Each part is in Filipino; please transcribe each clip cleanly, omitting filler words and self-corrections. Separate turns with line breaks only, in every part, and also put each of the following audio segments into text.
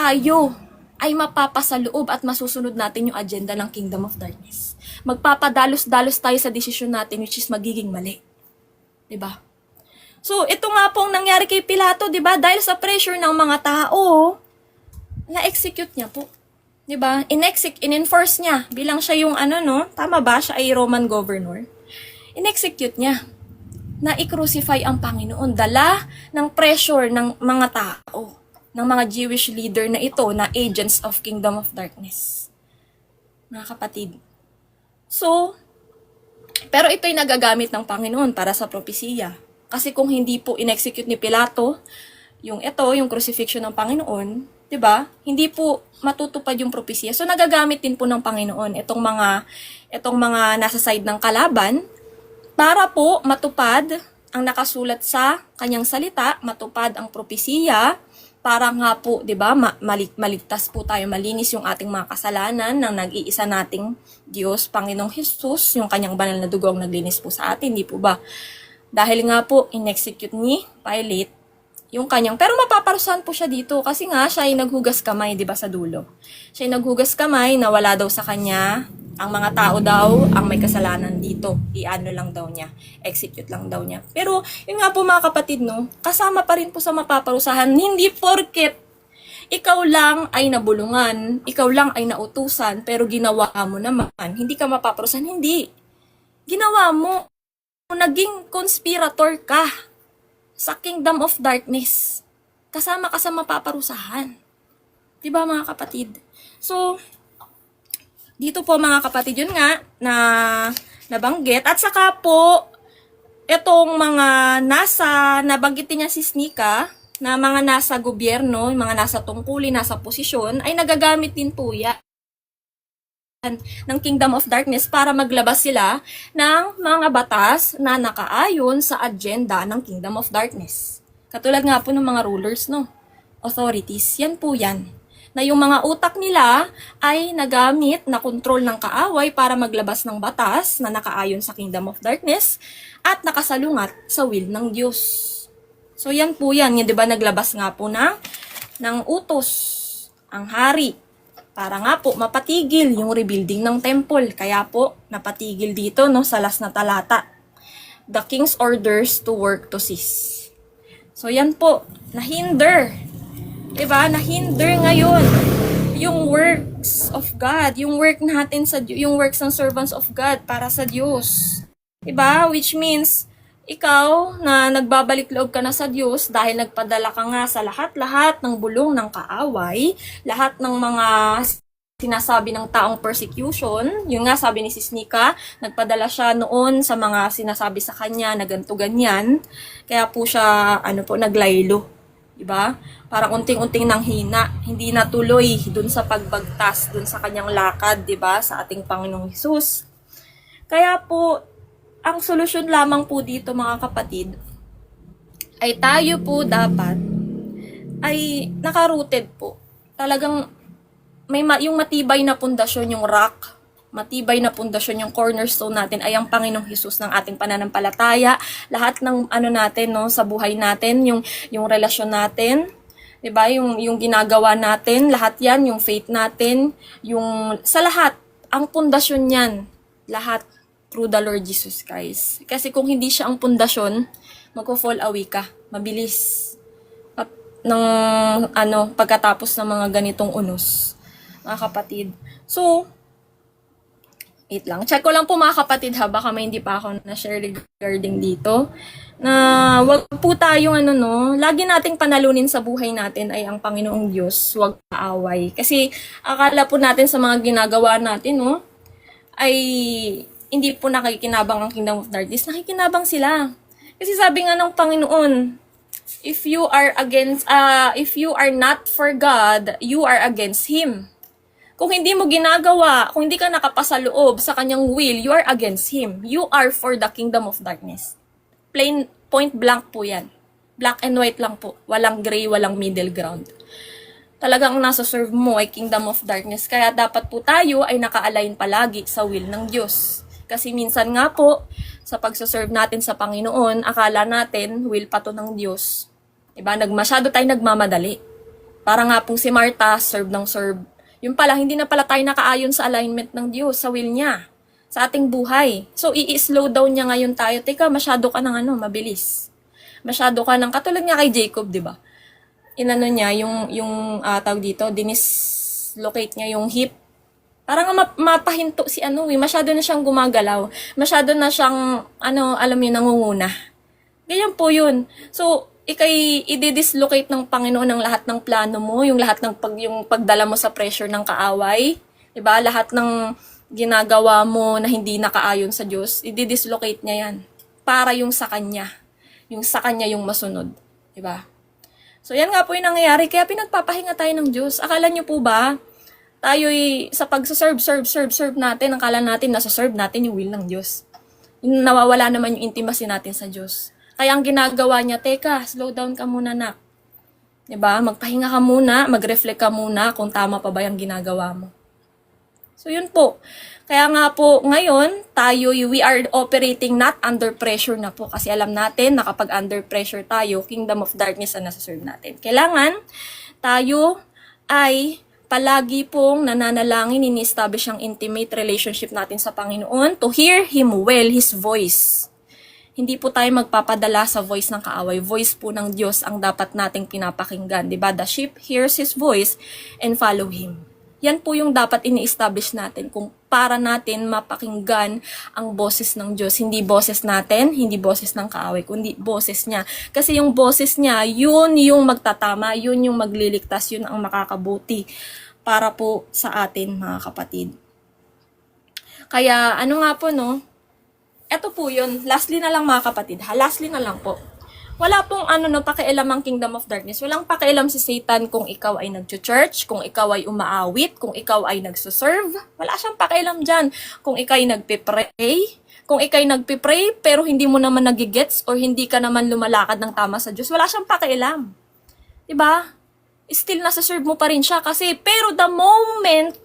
tayo ay mapapasaloob at masusunod natin yung agenda ng Kingdom of Darkness. Magpapadalos-dalos tayo sa desisyon natin which is magiging mali. 'Di ba? So, ito nga pong nangyari kay Pilato, 'di ba? Dahil sa pressure ng mga tao, na-execute niya po. 'Di ba? In-enforce niya bilang siya yung tama ba? Siya ay Roman governor. In-execute niya na i-crucify ang Panginoon. Dala ng pressure ng mga tao, ng mga Jewish leader na ito, na agents of Kingdom of Darkness. Mga kapatid. So, pero ito'y nagagamit ng Panginoon para sa propesiya. Kasi kung hindi po in-execute ni Pilato, yung crucifixion ng Panginoon, 'di ba? Hindi po matutupad yung propesiya. So nagagamit din po ng Panginoon itong mga nasa side ng kalaban para po matupad ang nakasulat sa kanyang salita, matupad ang propesiya, para nga po, 'di ba, maligtas po tayo, malinis yung ating mga kasalanan ng nag-iisa nating Diyos, Panginoong Hesus, yung kanyang banal na dugo ang naglinis po sa atin, di po ba? Dahil nga po, in-execute ni Pilate yung kanyang, pero mapaparusahan po siya dito kasi nga siya ay naghugas kamay, di ba, sa dulo. Siya ay naghugas kamay na wala daw sa kanya, ang mga tao daw ang may kasalanan dito. I-ano lang daw niya, execute lang daw niya. Pero, yun nga po mga kapatid, no, kasama pa rin po sa mapaparusahan, hindi porket ikaw lang ay nabulungan, ikaw lang ay nautusan, pero ginawa mo naman, hindi ka mapaparusahan, hindi. Ginawa mo, naging conspirator ka sa Kingdom of Darkness. Kasama ka sa mapaparusahan. Diba mga kapatid? So, dito po mga kapatid, yun nga, na nabanggit. At saka po, itong mga nabanggitin niya si Snika, na mga nasa gobyerno, mga nasa tungkulin, nasa posisyon, ay nagagamit din po yan ng Kingdom of Darkness para maglabas sila ng mga batas na nakaayon sa agenda ng Kingdom of Darkness. Katulad nga po ng mga rulers, no? Authorities, yan po yan. Na yung mga utak nila ay nagamit na kontrol ng kaaway para maglabas ng batas na nakaayon sa Kingdom of Darkness at nakasalungat sa will ng Diyos. So yan po yan, di ba naglabas nga po ng utos ang hari para nga po mapatigil yung rebuilding ng temple. Kaya po napatigil dito, no, sa last na talata. The king's orders to work to cease. So yan po, nahinder. Diba? Nahinder ngayon yung works of God, yung work natin yung works ng servants of God para sa Diyos. Diba? Which means ikaw na nagbabalik loob ka na sa Diyos dahil nagpadala ka nga sa lahat-lahat ng bulong ng kaaway, lahat ng mga sinasabi ng taong persecution, yung nga sabi ni Snika, nagpadala siya noon sa mga sinasabi sa kanya na ganto ganyan, kaya po siya naglaylo, diba? Parang unting-unting nang hina, hindi natuloy dun sa pagbagtas, dun sa kanyang lakad, diba, sa ating Panginoong Hesus. Kaya po, ang solusyon lamang po dito mga kapatid, ay tayo po dapat ay naka-rooted po. Talagang yung matibay na pundasyon, yung rock, matibay na pundasyon, yung cornerstone natin ay ang Panginoong Hesus ng ating pananampalataya. Lahat ng natin, no, sa buhay natin, yung relasyon natin, 'di ba? Yung ginagawa natin, lahat 'yan, yung faith natin, yung sa lahat, ang pundasyon niyan, lahat through the Lord Jesus Christ. Kasi kung hindi siya ang pundasyon, magko-fall away ka, mabilis. At pagkatapos ng mga ganitong unos, mga kapatid. So, wait lang. Check ko lang po mga kapatid baka may hindi pa ako na-share regarding dito. Na wag po tayong lagi nating panalunin sa buhay natin ay ang Panginoong Diyos, wag kaaway. Kasi akala po natin sa mga ginagawa natin, no, ay hindi po nakikinabang ang Kingdom of Darkness. Nakikinabang sila. Kasi sabi nga ng Panginoon, if you are not for God, you are against Him. Kung hindi mo ginagawa, kung hindi ka nakapasa loob sa kanyang will, you are against Him. You are for the Kingdom of Darkness. Plain, point blank po yan. Black and white lang po. Walang gray, walang middle ground. Talagang nasa serve mo ay Kingdom of Darkness. Kaya dapat po tayo ay naka-align palagi sa will ng Diyos. Kasi minsan nga po, sa pagsaserve natin sa Panginoon, akala natin will pa to ng Diyos. Diba? Masyado tayo nagmamadali. Para nga pong si Martha, serve ng serve. Yung pala, hindi na pala tayo nakaayon sa alignment ng Diyos, sa will niya, sa ating buhay. So, i-slow down niya ngayon tayo. Teka, masyado ka ng mabilis. Masyado ka ng, katulad nga kay Jacob, di ba? Inano niya, tawag dito, dinislocate niya yung hip. Parang mapahinto si masyado na siyang gumagalaw. Masyado na siyang, alam niyo, nangunguna. Ganyan po yun. So, i-dislocate ng Panginoon ang lahat ng plano mo, yung lahat ng yung pagdala mo sa pressure ng kaaway, 'di ba? Lahat ng ginagawa mo na hindi nakaayon sa Diyos, i-dislocate niya 'yan para yung sa kanya. Yung sa kanya yung masunod, 'di ba? So, yan nga po yung nangyayari. Kaya pinagpapahinga tayo ng Diyos. Akala niyo po ba, tayo'y sa pag-serve natin, akala natin nasa serve natin yung will ng Diyos. Nawawala naman yung intimacy natin sa Diyos. Kaya ang ginagawa niya, teka, slow down ka muna, nak. 'Di ba? Magpahinga ka muna, mag-reflect ka muna kung tama pa ba yung ginagawa mo. So, yun po. Kaya nga po, ngayon, we are operating not under pressure na po. Kasi alam natin na kapag under pressure tayo, kingdom of darkness ang nasa-serve natin. Kailangan, tayo ay palagi pong nananalangin, ini-establish ang intimate relationship natin sa Panginoon to hear Him well, His voice. Hindi po tayo magpapadala sa voice ng kaaway. Voice po ng Diyos ang dapat nating pinapakinggan. Diba? The sheep hears His voice and follow Him. Yan po yung dapat ini-establish natin kung para natin mapakinggan ang boses ng Diyos. Hindi boses natin, hindi boses ng kaaway, kundi boses niya. Kasi yung boses niya, yun yung magtatama, yun yung magliligtas, yun ang makakabuti para po sa atin, mga kapatid. Kaya nga po, eto po yun. Lastly na lang, mga kapatid, lastly na lang po. Wala pong pakialam ang kingdom of darkness. Walang pakialam si Satan kung ikaw ay nag-church, kung ikaw ay umaawit, kung ikaw ay nagsuserve. Wala siyang pakialam dyan. Kung ikaw ay nagpipray, pero hindi mo naman nagigets or hindi ka naman lumalakad ng tama sa Diyos, wala siyang pakialam. Diba? Still nasa-serve mo pa rin siya kasi, pero the moment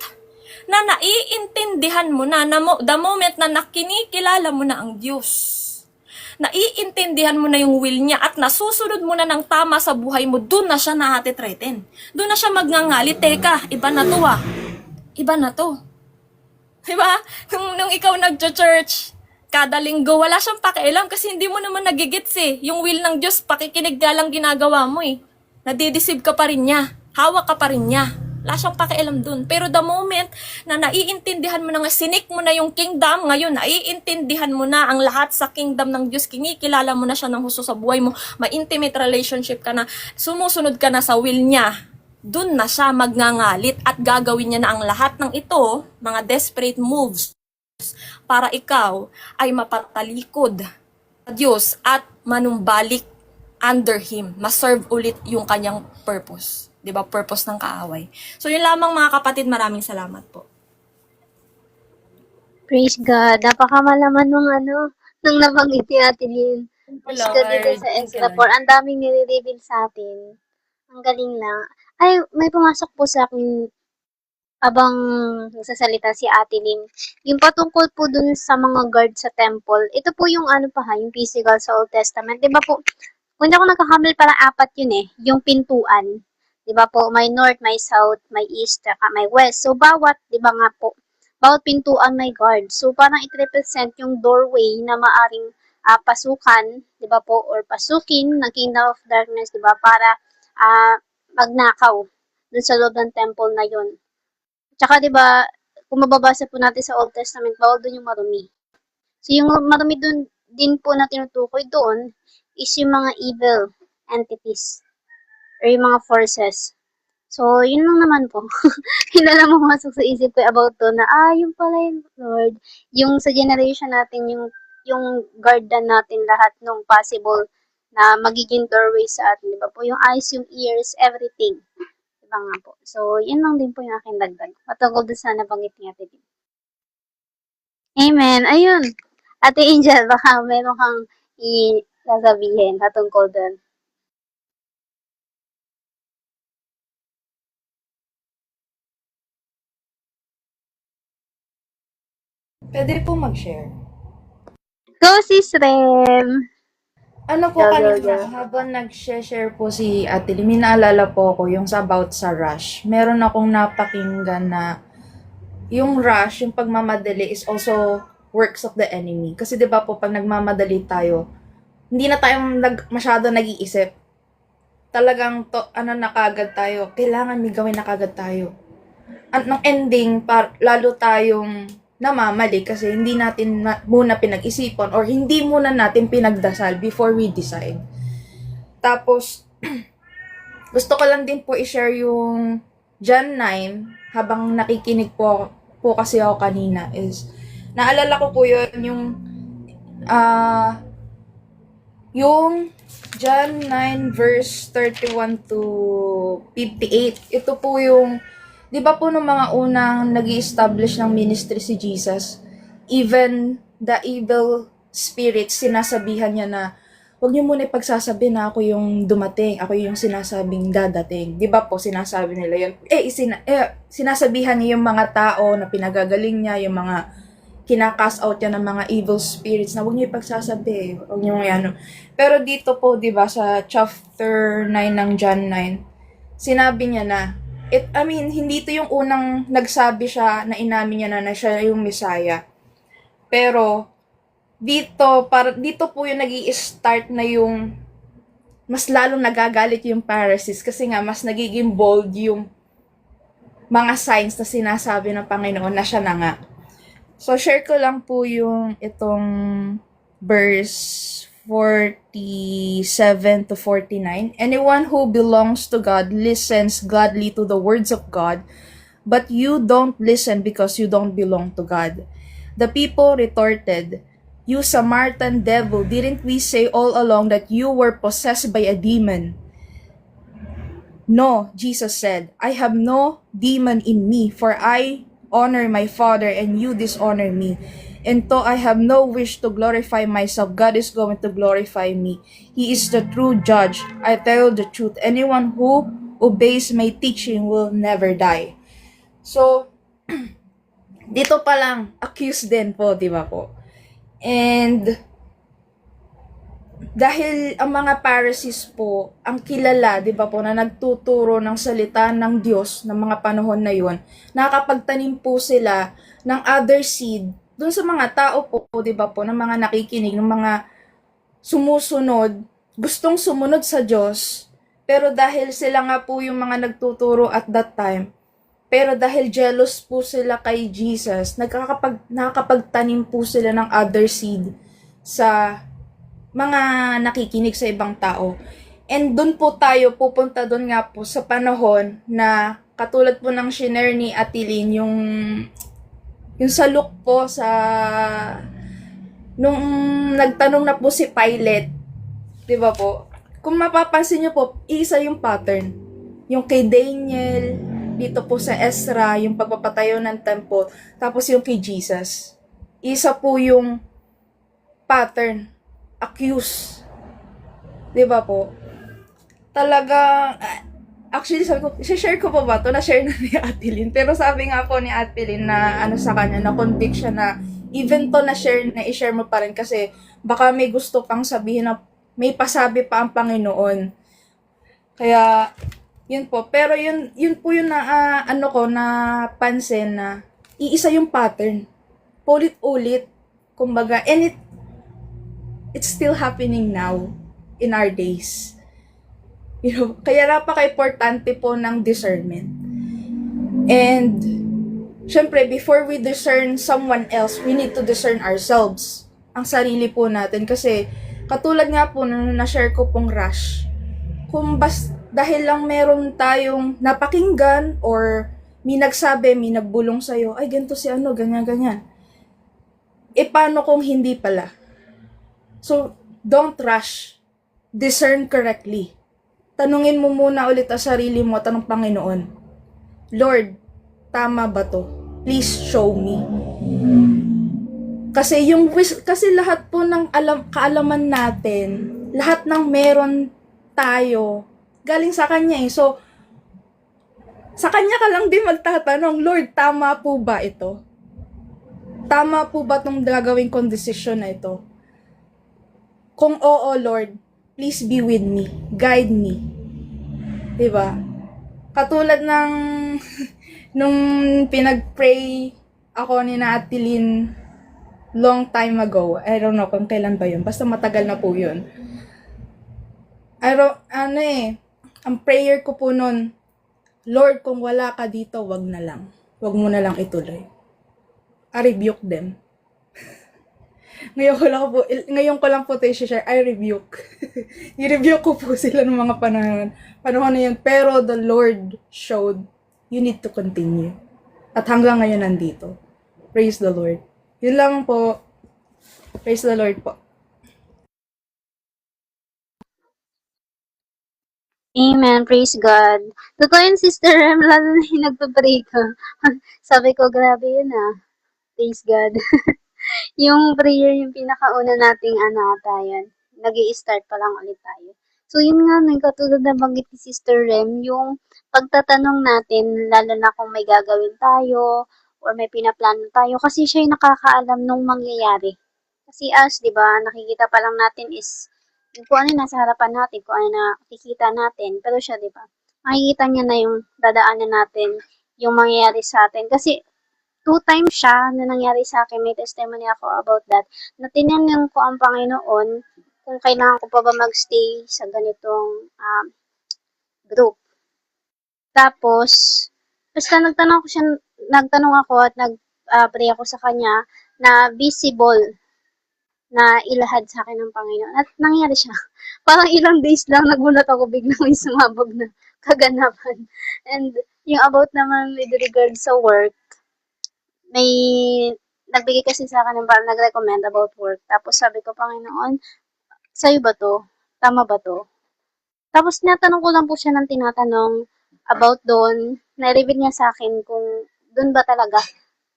na naiintindihan mo na, the moment na nakinikilala mo na ang Diyos, naiintindihan mo na yung will niya at nasusunod mo na ng tama sa buhay mo, doon na siya naatitreten. Doon na siya magngangalit, teka, iba na to Iba na to. Diba? Nung ikaw nag-church, kada linggo, wala siyang pakialam kasi hindi mo naman nagigits Yung will ng Diyos, pakikinig ka lang ginagawa mo Nadideceive ka pa rin niya. Hawak ka pa rin niya. Wala siyang pakialam dun. Pero the moment na naiintindihan mo na sinik mo na yung kingdom, ngayon naiintindihan mo na ang lahat sa kingdom ng Diyos, kinikilala mo na siya ng husto sa buhay mo, may intimate relationship ka na, sumusunod ka na sa will niya, dun na siya magngangalit at gagawin niya na ang lahat ng ito, mga desperate moves, para ikaw ay mapatalikod sa Diyos at manumbalik under Him, maserve ulit yung kanyang purpose. 'Di ba? Purpose ng kaaway. So, yun lamang, mga kapatid. Maraming salamat po.
Praise God. Napakamalaman nung nung nabanggit natin yun. Praise God dito sa Ezra 4. Ang daming nire-reveal sa atin. Ang galing lang. Ay, may pumasok po sa akin abang nagsasalita si Ate Lim. Yung patungkol po dun sa mga guard sa temple. Ito po yung yung physical sa Old Testament. Diba po, kung hindi ako nagkakamali, parang 4 yun yung pintuan. Diba po, may north, may south, may east, may west. So, diba nga po, bawat pintuan may guard. So, parang it represent yung doorway na maaring pasukan, diba po, or pasukin ng Kingdom of Darkness, diba, para magnakaw dun sa loob ng temple na yun. Tsaka, diba, kung mababasa po natin sa Old Testament, bawal dun yung marumi. So, yung marumi dun din po na tinutukoy doon is yung mga evil entities or yung mga forces. So, yun lang naman po. Yun na lang pumasok sa isip ko about to na, yung pala yung Lord. Yung sa generation natin, yung guardan natin lahat nung possible na magiging doorway sa atin. Diba po? Yung eyes, yung ears, everything. Diba nga po? So, yun lang din po yung aking dagdag. Patungkol doon sa nabanggit niya din. Amen. Ayun. Ate Angel, baka meron kang sasabihin patungkol doon.
Pwede po mag-share.
Go, Sis Rem!
Ano po
Go, go,
kanina,
go.
habang nag-share po si Ate Lee, may naalala po ko yung about sa rush. Meron akong napakinggan na yung rush, yung pagmamadali is also works of the enemy. Kasi 'di ba po pag nagmamadali tayo, hindi na tayo masyado nag-iisip. Talagang ano na kagad tayo, kailangan may gawin na kagad tayo. At ng ending, lalo tayong namamali kasi hindi natin muna pinag-isipan or hindi muna natin pinagdasal before we decide. Tapos, gusto ko lang din po i-share yung John 9 habang nakikinig po kasi ako kanina is naalala ko po yun yung John 9 verse 31 to 58. Ito po yung, di ba po nung mga unang nag-i-establish ng ministry si Jesus, even the evil spirits, sinasabihan niya na, huwag niyo muna ipagsasabi na ako yung dumating, ako yung sinasabing dadating. Di ba po, sinasabi nila yun. Sinasabihan niya yung mga tao na pinagagaling niya, yung mga kina-cast out niya ng mga evil spirits na huwag niyo ipagsasabi, huwag niyo ano. Pero dito po, di ba, sa chapter 9 ng John 9, sinabi niya na, hindi ito yung unang nagsabi siya na inamin niya na siya yung Messiah. Pero, dito po yung nag-i-start na yung mas lalong nagagalit yung Pharisees kasi nga mas nagiging bold yung mga signs na sinasabi ng Panginoon na siya na nga. So, share ko lang po yung itong verse 47 to 49. Anyone who belongs to God listens gladly to the words of God, but you don't listen because you don't belong to God. The people retorted, "You Samaritan devil, didn't we say all along that you were possessed by a demon?" "No," Jesus said, "I have no demon in me, for I honor my Father and you dishonor me. And though I have no wish to glorify myself, God is going to glorify me. He is the true judge. I tell you the truth. Anyone who obeys my teaching will never die." So, dito pa lang, accused din po, di ba po? And, dahil ang mga Pharisees po, ang kilala, di ba po, na nagtuturo ng salita ng Diyos ng mga panahon na yon, nakakapagtanim po sila ng other seed dun sa mga tao po, di ba po, ng mga nakikinig, ng mga sumusunod, gustong sumunod sa Diyos, pero dahil sila nga po yung mga nagtuturo at that time, pero dahil jealous po sila kay Jesus, nakakapagtanim po sila ng other seed sa mga nakikinig sa ibang tao. And dun po tayo pupunta dun nga po sa panahon na katulad po ng shinare ni Atilin, yung sa Luke po sa nung nagtanong na po si Pilate, 'di ba po? Kung mapapansin niyo po, isa yung pattern. Yung kay Daniel, dito po sa Ezra, yung pagpapatayo ng temple, tapos yung kay Jesus. Isa po yung pattern, accuse. 'Di ba po? Talaga, actually sabi ko, share ko pa ba to? Na-share na ni Atilin. Pero sabi nga po ni Atilin na sa kanya, na convict siya na even to i-share mo pa rin kasi baka may gusto pang sabihin na may pasabi pa ang Panginoon. Kaya, yun po. Pero yun po yung napansin na iisa yung pattern. Paulit-ulit. Kumbaga, and it's still happening now in our days. You know, kaya napaka-importante po ng discernment. And, syempre, before we discern someone else, we need to discern ourselves. Ang sarili po natin. Kasi, katulad nga po nung na-share ko pong rush, dahil lang meron tayong napakinggan or may nagsabi, may nagbulong sa'yo, ay, ganito si ano, ganyan-ganyan. E, paano kung hindi pala? So, don't rush. Discern correctly. Tanungin mo muna ulit ang sarili mo at ang Panginoon, Lord, tama ba to? Please show me. Kasi lahat po ng kaalaman natin, lahat ng meron tayo, galing sa Kanya eh. So, sa Kanya ka lang din magtatanong, Lord, tama po ba ito? Tama po ba itong gagawin kong desisyon na ito? kung oo, Lord, please be with me. Guide me. Diba? Katulad ng nung pinag-pray ako ni Ate Lynn long time ago. I don't know kung kailan ba yun. Basta matagal na po yun. Ang prayer ko po nun, Lord, kung wala ka dito, wag na lang. Wag mo na lang ituloy. I rebuke them. Ngayon ko lang po ito i-share. I rebuke. I-rebuke ko po sila ng mga panahon na yun. Pero the Lord showed, you need to continue. At hanggang ngayon nandito. Praise the Lord. Yun lang po. Praise the Lord po.
Amen. Praise God. Totoo yun, Sister Rem, lalo na yung nagpa-pray ka. Sabi ko, grabe yun ah. Praise God. Yung prayer, yung pinakauna nating ata yun. Nag-i-start pa lang ulit tayo. So, yun nga, katulad na banggit ni Sister Rem, yung pagtatanong natin, lalo na kung may gagawin tayo, or may pinaplano tayo, kasi siya yung nakakaalam nung mangyayari. Kasi as, di ba, nakikita pa lang natin is, yung kung ano yung nasa harapan natin, kung ano na nakikita natin, pero siya, di ba, makikita niya na yung dadaanan natin, yung mangyayari sa atin. Kasi, 2 times siya na nangyari sa akin, may testimony ako about that, na tinanong ko ang Panginoon kung kailangan ko pa ba magstay sa ganitong group. Tapos, basta nagtanong ako at nag-pray ako sa kanya na visible na ilahad sa akin ng Panginoon. At nangyari siya. Parang ilang days lang, nagulat ako, biglang may sumabog na kaganapan. And yung about naman with regard sa work, may nagbigay kasi sa akin ng parang nag-recommend about work. Tapos sabi ko, Panginoon, sa'yo ba to? Tama ba to? Tapos tinatanong ko lang po siya ng tinatanong about doon. Na-reveal niya sa akin kung doon ba talaga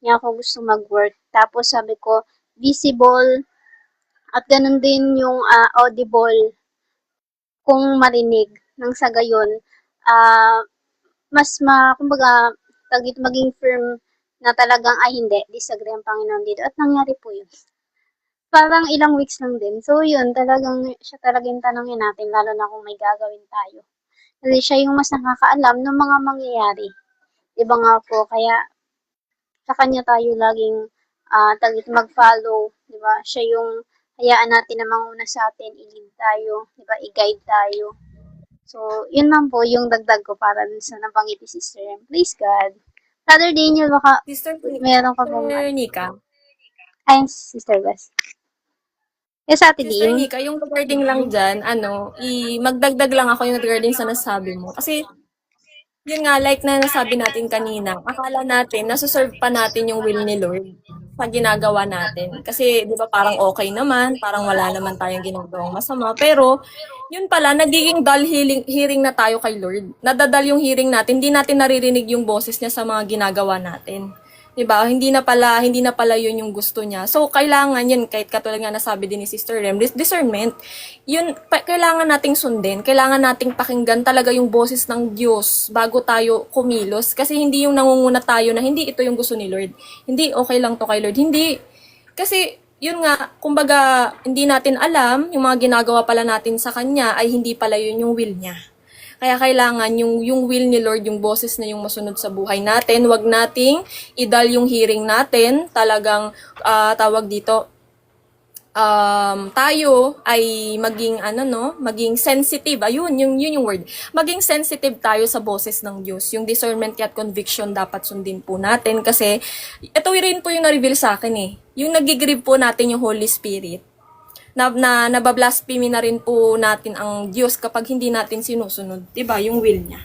niya ako gusto mag-work. Tapos sabi ko, visible at ganun din yung audible kung marinig nang sa gayon. Kumbaga, maging firm na talagang, ay hindi, disagree ang Panginoon dito. At nangyari po yun. Parang ilang weeks lang din. So yun, siya talagang tanongin natin, lalo na kung may gagawin tayo. Kasi siya yung mas nakakaalam ng mga mangyayari. Diba nga po, kaya sa kanya tayo laging mag-follow. Diba? Siya yung hayaan natin na manguna sa atin, i-lead tayo, diba? I-guide tayo. So, yun lang po yung dagdag ko para sa nabanggit ni Sister Em. Praise God. Brother Daniel, baka
Sister,
meron ka pong
Sister Nika.
Ayun, Sister Wes. Yes, Ate
Sister
Lynn.
Nika, yung regarding lang dyan, magdagdag lang ako yung regarding sa nasabi mo. Kasi, yun nga, like na nasabi natin kanina, akala natin, nasuserve pa natin yung will ni Lord sa ginagawa natin. Kasi, di ba, parang okay naman, parang wala naman tayong ginagawang masama. Pero, yun pala, nagiging dull hearing na tayo kay Lord. Nadadal yung hearing natin, hindi natin naririnig yung boses niya sa mga ginagawa natin. 'Di ba? Hindi na pala 'yun yung gusto niya. So kailangan 'yan, kahit katulad nga nasabi din ni Sister Rem, discernment. 'Yun kailangan nating sundin, kailangan nating pakinggan talaga yung boses ng Diyos bago tayo kumilos, kasi hindi yung nangunguna tayo na hindi ito yung gusto ni Lord. Hindi okay lang to kay Lord. Hindi, kasi yun nga, kumbaga hindi natin alam yung mga ginagawa pala natin sa kanya ay hindi pala yun yung will niya. Kaya kailangan yung will ni Lord, yung boses na yung masunod sa buhay natin. Wag nating idal yung hearing natin. Talagang tawag dito, tayo ay maging sensitive. Ayun, yun yung word. Maging sensitive tayo sa boses ng Diyos. Yung discernment at conviction dapat sundin po natin, kasi ito rin po yung na-reveal sa akin eh. Yung nagigrieve po natin yung Holy Spirit. Nabablasphemy na rin po natin ang Diyos kapag hindi natin sinusunod, 'di ba, yung will niya.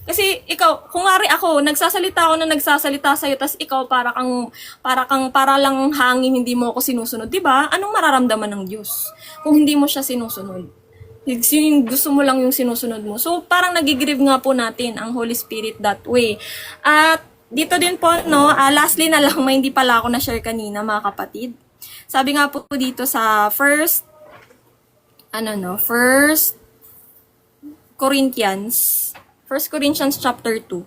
Kasi ikaw, kung ngari ako, nagsasalita sa iyo, tas ikaw para lang hangin, hindi mo ako sinusunod, 'di ba? Anong mararamdaman ng Diyos kung hindi mo siya sinusunod? Yung gusto mo lang yung sinusunod mo. So parang nagigrieve nga po natin ang Holy Spirit that way. At dito din po, lastly na lang, may hindi pala ako na-share kanina, mga kapatid. Sabi nga po dito sa First Corinthians chapter 2.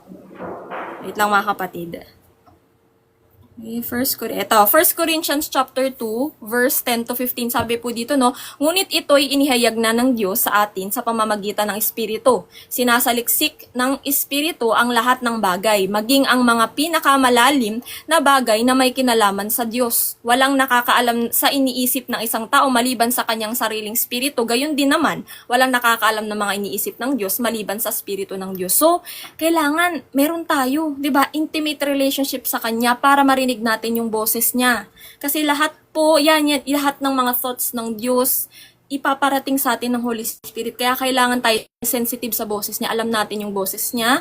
Wait lang, mga kapatid. Okay, First Corinthians chapter 2, verse 10 to 15, sabi po dito, no, ngunit ito'y inihayag na ng Diyos sa atin sa pamamagitan ng Espiritu. Sinasaliksik ng Espiritu ang lahat ng bagay, maging ang mga pinakamalalim na bagay na may kinalaman sa Diyos. Walang nakakaalam sa iniisip ng isang tao maliban sa kanyang sariling spirito. Gayon din naman, walang nakakaalam ng mga iniisip ng Diyos maliban sa Espiritu ng Diyos. So, kailangan meron tayo, 'di ba, intimate relationship sa Kanya para marinig natin yung boses niya. Kasi lahat po, lahat ng mga thoughts ng Diyos, ipaparating sa atin ng Holy Spirit. Kaya kailangan tayo sensitive sa boses niya. Alam natin yung boses niya,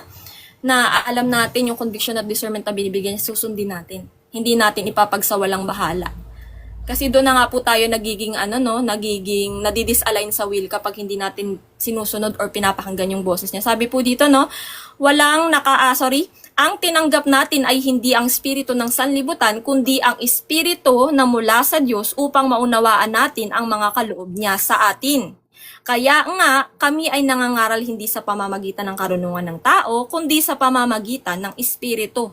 na alam natin yung conviction at discernment na binibigyan niya, susundin natin. Hindi natin ipapagsawalang bahala. Kasi doon na nga po tayo nagiging nadidisalign sa will kapag hindi natin sinusunod or pinapakinggan yung boses niya. Sabi po dito, no, ang tinanggap natin ay hindi ang espiritu ng sanlibutan, kundi ang espiritu na mula sa Diyos upang maunawaan natin ang mga kaloob niya sa atin. Kaya nga, kami ay nangangaral hindi sa pamamagitan ng karunungan ng tao, kundi sa pamamagitan ng espiritu.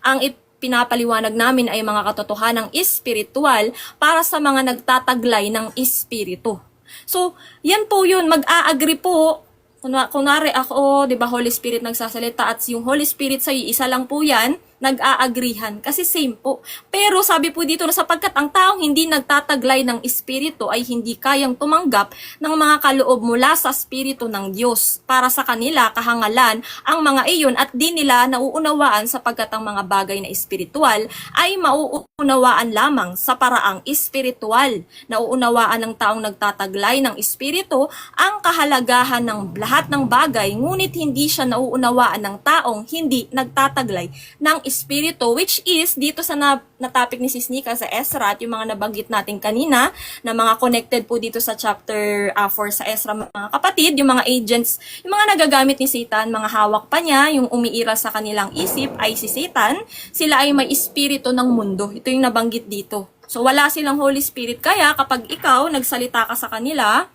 Ang pinapaliwanag namin ay mga katotohanang espiritual para sa mga nagtataglay ng espiritu. So, yan po yun. Mag-a-agree po. Kunwari ako, di ba, Holy Spirit nagsasalita at yung Holy Spirit sa'yo, isa lang po yan, nag-a-agreehan. Kasi same po. Pero sabi po dito na sapagkat ang taong hindi nagtataglay ng espiritu ay hindi kayang tumanggap ng mga kaloob mula sa espiritu ng Diyos. Para sa kanila, kahangalan ang mga iyon at di nila nauunawaan sapagkat ang mga bagay na espiritual ay mauunawaan lamang sa paraang espiritual. Nauunawaan ng taong nagtataglay ng espiritu ang kahalagahan ng lahat ng bagay, ngunit hindi siya nauunawaan ng taong hindi nagtataglay ng espiritu, which is dito sa na topic ni Sis Nika sa Ezra at yung mga nabanggit natin kanina na mga connected po dito sa chapter 4 sa Ezra, mga kapatid, yung mga agents, yung mga nagagamit ni Satan, mga hawak pa niya, yung umiiral sa kanilang isip ay si Satan, sila ay may espiritu ng mundo. Ito yung nabanggit dito. So wala silang Holy Spirit, kaya kapag ikaw nagsalita ka sa kanila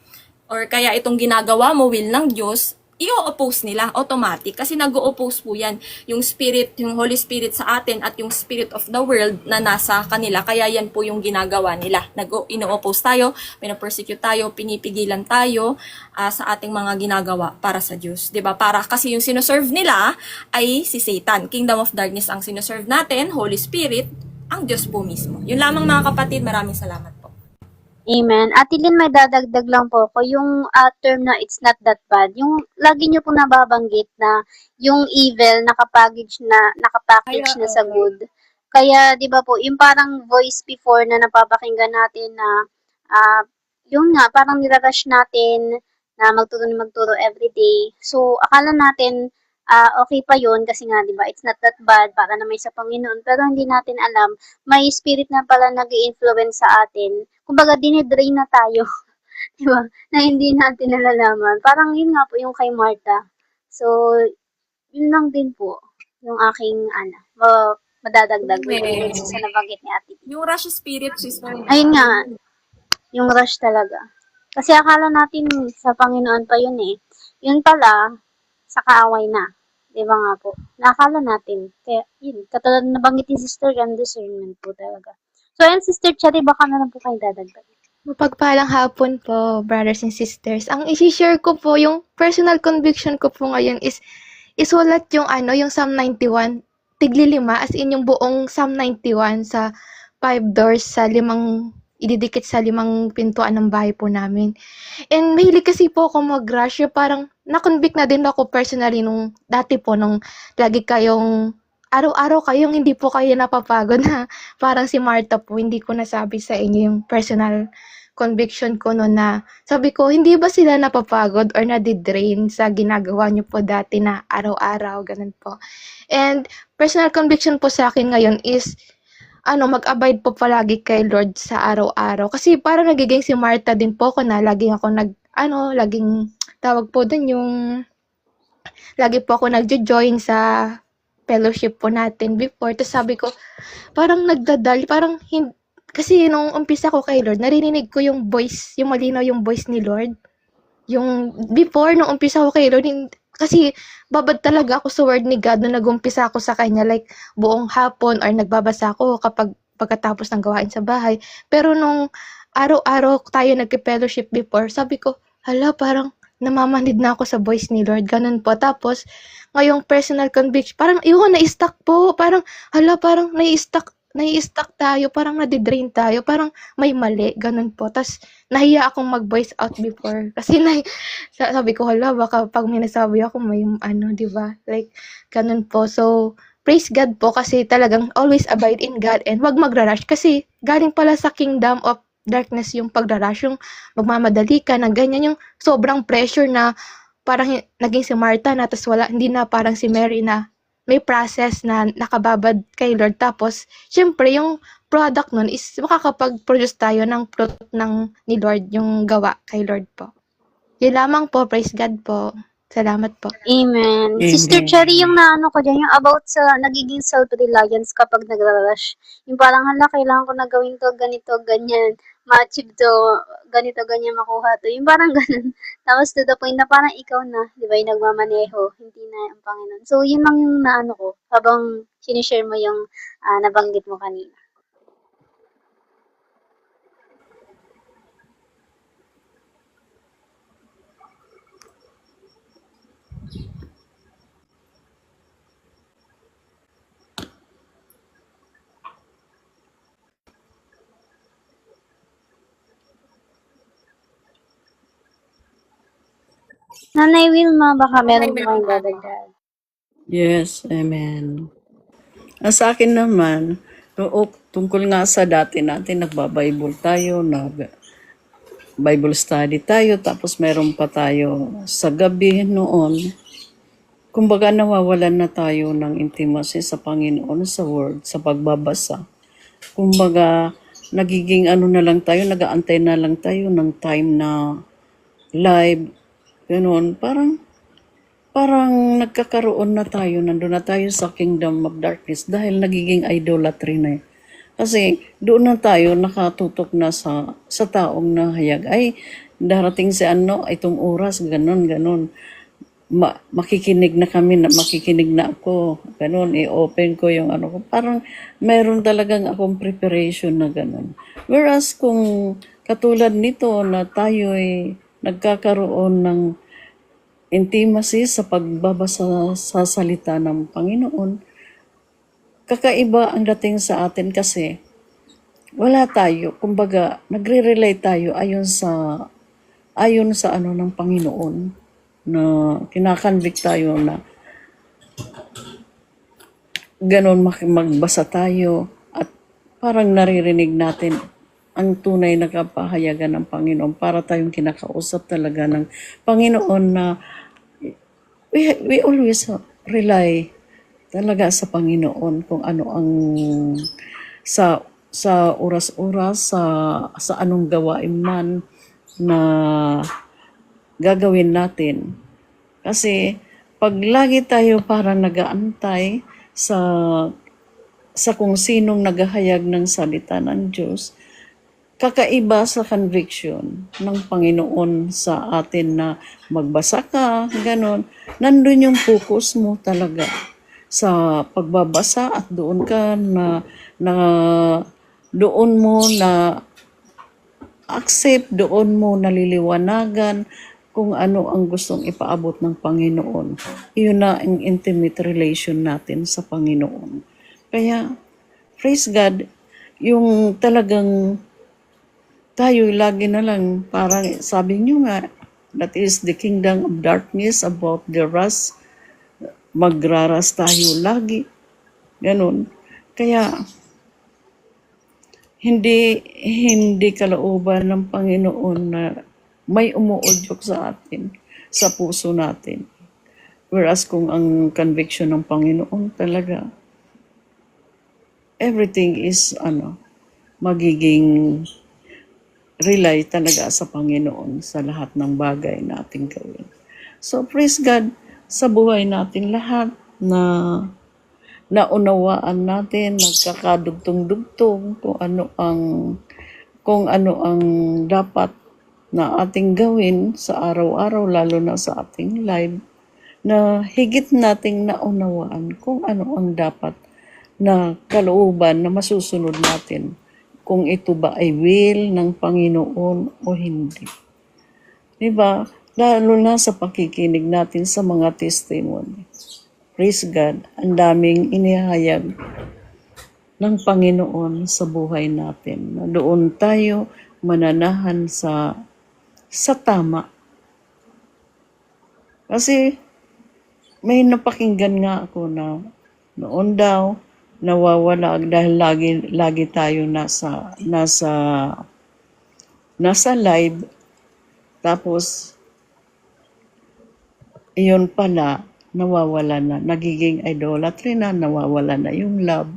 or kaya itong ginagawa mo will ng Diyos, i-oppose nila automatic kasi nag-o-oppose po yan yung spirit, yung Holy Spirit sa atin at yung spirit of the world na nasa kanila, kaya yan po yung ginagawa nila. Ino-oppose tayo, pinapersecute tayo, pinipigilan tayo sa ating mga ginagawa para sa Diyos, 'di ba? Para kasi yung sinoserve nila ay si Satan, Kingdom of Darkness ang sinoserve natin, Holy Spirit ang Diyos po mismo. Yun lamang mga kapatid, maraming salamat po.
Amen. Ate Lynn, may dadagdag lang po ko yung term na it's not that bad. Yung lagi niyo po nababanggit na yung evil nakapackage na sa good. Kaya 'di ba po, yung parang voice before na napapakinggan natin na yun nga parang nirarush natin na magturo everyday. So akala natin okay pa yun kasi nga 'di ba, it's not that bad para na may sa Panginoon, pero hindi natin alam may spirit na pala nag-i-influence sa atin. Kumbaga, dinidrain na tayo, di ba? Na hindi natin nalalaman. Parang yun nga po yung kay Martha. So, yun lang din po yung aking, madadagdag
Okay.
sa nabanggit ni Ate.
Yung rush spirit, sister.
Ayun nga, yung rush talaga. Kasi akala natin sa Panginoon pa yun eh. Yun pala, sa kaaway na. Di ba nga po? Nakakala natin. Kaya, yun, katulad na nabanggit ni Sister, yung discernment po talaga. So, ayun, Sister Cherry, baka na lang po kayo dadagdag.
Mapagpalang hapon po, brothers and sisters. Ang isi-share ko po, yung personal conviction ko po ngayon is isulat yung yung Psalm 91, tigli-5, as in yung buong Psalm 91 sa 5 doors, ididikit sa 5 pintuan ng bahay po namin. And mahilig kasi po ako mag-rush, parang na-convict na din ako personally nung dati po, nung lagi kayong araw-araw kayong hindi po kayo napapagod na parang si Martha po, hindi ko nasabi sa inyo yung personal conviction ko noon na sabi ko, hindi ba sila napapagod or nadidrain sa ginagawa nyo po dati na araw-araw, ganun po. And personal conviction po sa akin ngayon is mag-abide po palagi kay Lord sa araw-araw. Kasi parang nagiging si Martha din po ako na laging ako laging tawag po dun yung lagi po ako nagjo-join sa fellowship po natin before. Tapos sabi ko, parang parang kasi nung umpisa ko kay Lord, narinig ko yung voice, yung malinaw yung voice ni Lord. Yung before, nung umpisa ko kay Lord, Kasi babad talaga ako sa word ni God nung nag-umpisa ako sa kanya, like buong hapon or nagbabasa ako kapag pagkatapos ng gawain sa bahay. Pero nung araw-araw tayo nagki-fellowship before, sabi ko, hala, parang namamanid na ako sa voice ni Lord, ganun po. Tapos, ngayong personal conviction, parang, yun, na-stuck po. Parang, hala, parang nai-stuck tayo, parang nadidrain tayo, parang may mali, ganun po. Tapos, nahiya akong mag-voice out before. Kasi, sabi ko, hala, baka pag may nasabi ako, may ano, di ba? Like, ganun po. So, praise God po kasi talagang always abide in God and wag magra-rush kasi galing pala sa kingdom of darkness yung pagra-rush, yung magmamadali ka na ganyan, yung sobrang pressure na parang naging si Martha na tas wala, hindi na parang si Mary na may process na nakababad kay Lord. Tapos, syempre, yung product nun is makakapag-produce tayo ng fruit ni Lord, yung gawa kay Lord po. Yun lamang po, praise God po. Salamat po.
Amen. Sister
Amen.
Cherry, yung naano ko dyan, yung about sa nagiging self-reliance kapag nagra-rush. Yung parang, hala, kailangan ko na gawin to, ganito, ganyan, ma-achieve to, ganito, ganyan, makuha to. Yung parang ganun. Tapos to the point na parang ikaw na, di ba, yung nagmamaneho, hindi na ang Panginoon. So, yun lang yung naano ko, habang sinishare mo yung nabanggit mo kanina. Nanay Wilma, baka meron po kayong dadagdag.
Yes, amen. Sa akin naman, tungkol nga sa dati natin, nagba-Bible tayo, nag-Bible study tayo, tapos meron pa tayo sa gabi noon. Kumbaga nawawalan na tayo ng intimacy sa Panginoon, sa Word, sa pagbabasa. Kumbaga, nagiging ano na lang tayo, nag-aantay na lang tayo ng time na live, ganun. Parang nagkakaroon na tayo, nandun na tayo sa kingdom of darkness dahil nagiging idolatry na. Kasi doon na tayo nakatutok na sa taong nahayag. Ay, darating si ano, itong oras, ganun. Makikinig na kami, makikinig na ako. Ganun, i-open ko yung ano ko. Parang meron talagang akong preparation na ganun. Whereas kung katulad nito na tayo ay nagkakaroon ng intimacy sa pagbabasa sa salita ng Panginoon, kakaiba ang dating sa atin kasi wala tayo, kumbaga nagre-rely tayo ayon sa ano ng Panginoon na kinakonvict tayo na ganon magbasa tayo at parang naririnig natin ang tunay na kapahayagan ng Panginoon para tayong kinakausap talaga ng Panginoon na we always rely talaga sa Panginoon kung ano ang sa oras-oras sa anong gawain man na gagawin natin. Kasi pag lagi tayo parang nag-aantay sa kung sinong naghahayag ng salita ng Diyos, kakaiba sa conviction ng Panginoon sa atin na magbasa ka, ganon. Nandun yung focus mo talaga sa pagbabasa at doon ka doon mo na accept, doon mo naliliwanagan kung ano ang gustong ipaabot ng Panginoon. Iyon na ang intimate relation natin sa Panginoon. Kaya, praise God, yung talagang tayo lagi na lang, parang sabi nyo nga, that is the kingdom of darkness about the rust. Magraras tayo lagi. Ganun. Kaya, hindi kalooban ng Panginoon na may umuudyok sa atin, sa puso natin. Whereas kung ang conviction ng Panginoon talaga, everything is magiging rely talaga sa Panginoon sa lahat ng bagay na ating gawin. So praise God sa buhay natin lahat na naunawaan natin, nagkakadugtong-dugtong kung ano ang dapat na ating gawin sa araw-araw, lalo na sa ating life, na higit nating naunawaan kung ano ang dapat na kalooban na masusunod natin, kung ito ba ay will ng Panginoon o hindi. Diba? Lalo na sa pakikinig natin sa mga testimony. Praise God, ang daming inihayag ng Panginoon sa buhay natin. Na doon tayo mananahan sa tama. Kasi may napakinggan nga ako na noon daw nawawala dahil lagi tayo nasa live, tapos iyon pala nawawala na, nagiging idolatry na, nawawala na yung love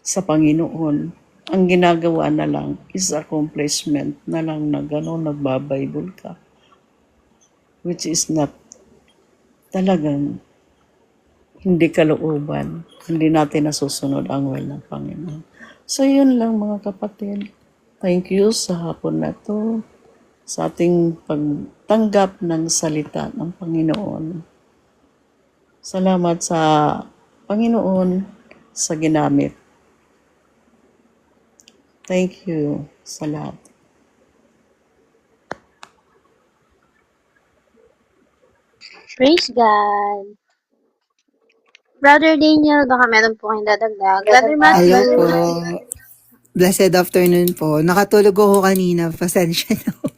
sa Panginoon. Ang ginagawa na lang is accomplishment na lang na gano'n, nagbabible ka, which is not talagang hindi kalooban, hindi natin nasusunod ang will ng Panginoon. So yun lang mga kapatid. Thank you sa hapon na to, sa ating pagtanggap ng salita ng Panginoon. Salamat sa Panginoon sa ginamit. Thank you sa lahat.
Praise God. Brother Daniel, baka meron po kayong dadagdag. Brother Matthew.
Hello po. Blessed afternoon po. Nakatulog ako kanina. Pasensya na po.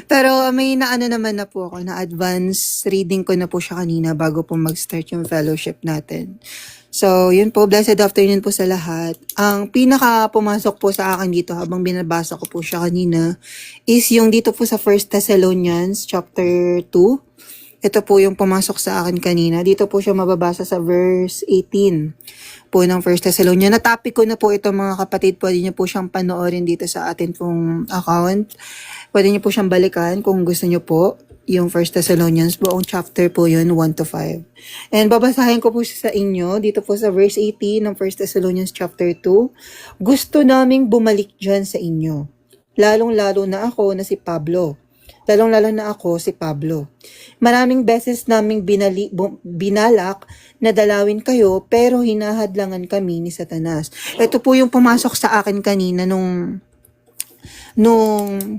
Pero may naano naman na po ako. Na-advance reading ko na po siya kanina bago po mag-start yung fellowship natin. So, yun po. Blessed afternoon po sa lahat. Ang pinaka pumasok po sa akin dito habang binabasa ko po siya kanina is yung dito po sa 1 Thessalonians chapter 2. Ito po yung pumasok sa akin kanina. Dito po siya mababasa sa verse 18 po ng 1 Thessalonians. Na-topic ko na po ito mga kapatid. Pwede niyo po siyang panoorin dito sa atin pong account. Pwede niyo po siyang balikan kung gusto niyo po. Yung 1 Thessalonians, buong chapter po yun, 1-5. And babasahin ko po siya sa inyo. Dito po sa verse 18 ng 1 Thessalonians chapter 2. Gusto naming bumalik dyan sa inyo. Lalong-lalo na ako na si Pablo. Lalong-lalo na ako si Pablo. Maraming beses naming binalak na dalawin kayo pero hinahadlangan kami ni Satanas. Ito po yung pumasok sa akin kanina nung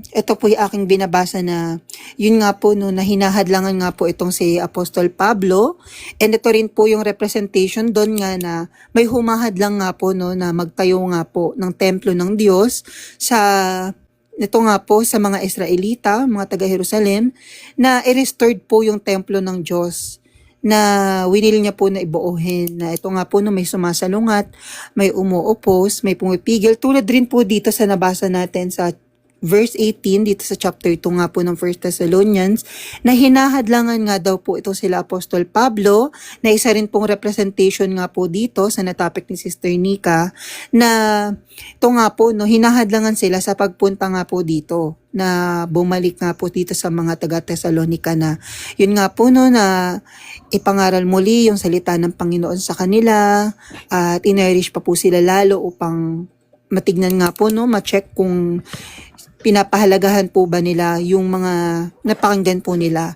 ito po yung aking binabasa na yun nga po no, na hinahadlangan nga po itong si Apostol Pablo, and ito rin po yung representation doon nga na may humahadlang nga po no, na magtayo nga po ng templo ng Diyos sa ito nga po sa mga Israelita, mga taga-Jerusalem, na i-restored po yung templo ng Diyos na winil niya po na ibuuhin, na ito nga po no, may sumasalungat, may umuopos, may pumipigil. Tulad rin po dito sa nabasa natin sa verse 18 dito sa chapter 2 nga po ng 1 Thessalonians, na hinahadlangan nga daw po ito sila Apostol Pablo, na isa rin pong representation nga po dito sa natapik ni Sister Nika, na ito nga po, no, hinahadlangan sila sa pagpunta nga po dito, na bumalik nga po dito sa mga taga-Thessalonica na yun nga po no, na ipangaral muli yung salita ng Panginoon sa kanila at inirish pa po sila lalo upang matignan nga po no, ma-check kung pinapahalagahan po ba nila yung mga napakinggan po nila